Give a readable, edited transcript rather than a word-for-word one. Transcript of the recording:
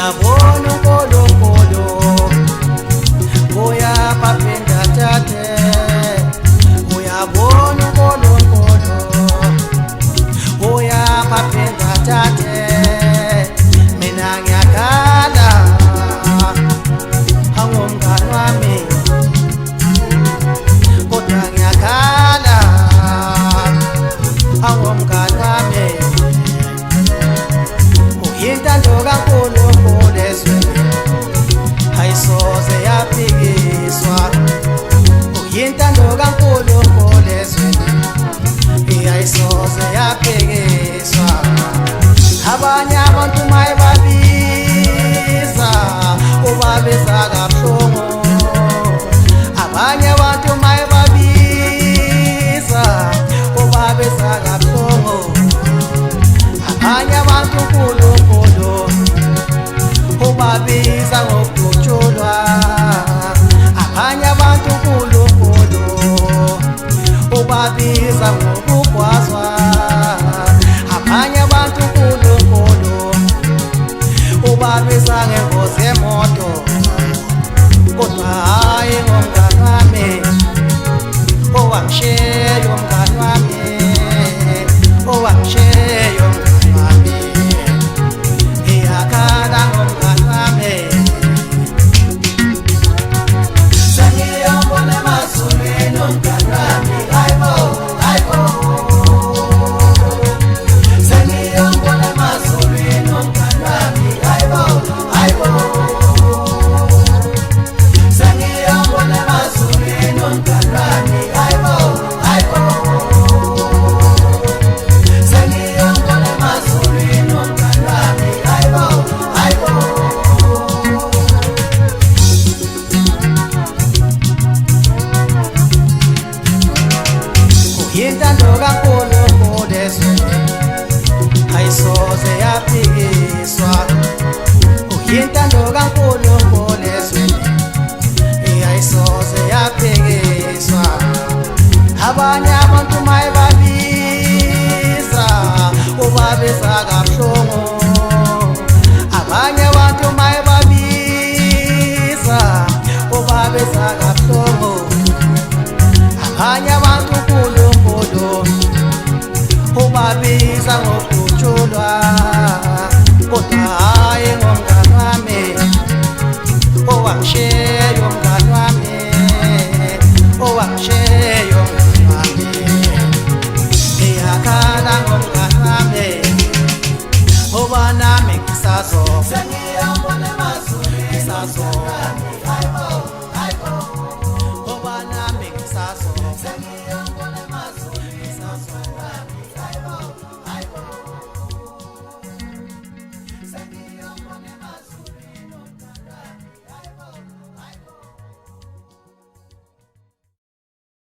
uyabona unkulunkulu uyaphinda tate uyabona unkulunkulu uyaphinda tate mina ngiyakhala angumngani wami kodwa ngiyakhala angumngani wami uyintando kaNkulunkulu ezweni ayisoze yaphikiswa uyintando kaNkulunkulu ezweni ayisoze yaphikiswa abanye abantu mayibabiza ubabiza kabuhlungu abanye abantu mayibabiza ubabiza kabuhlungu abanye abantu uNkulunkulu ubabiza ngokujulwa abanye abantu uNkulunkulu ubabiza ngokugwazwa abanye abantu uNkulunkulu ubabiza ngengozi yemoto kodwa hayi ngomngani wami owangishiya umngani wami owangishiya umngani wami ngiyakhala ngomngani wami sengiyobona emazulwini umngani wami hayibo hayibo sengiyobona emazulwini umngani wami hayibo hayibo sengiyobona emazulwini umngani wami hayibo hayibo sengiyobona emazulwini umngani wami hayibo hayibo uyintando kaNkulunkulu ezweni ayisoze yaphikiswa uyintando kaNkulunkulu ezweni ayisoze yaphikiswa abanye abantu mayibabiza ubabiza kabuhlungu abanye abantu mayibabiza ubabiza kabuhlungu abanye abantu uNkulunkulu ubabiza ngokujulwa kodwa hayi ngomngani wami owangishiya umngani wami owangishiya umngani wami ngiyakhala ngomngani wami ngoba nami ngisazofa sengiyabona emazulwini ngisazofa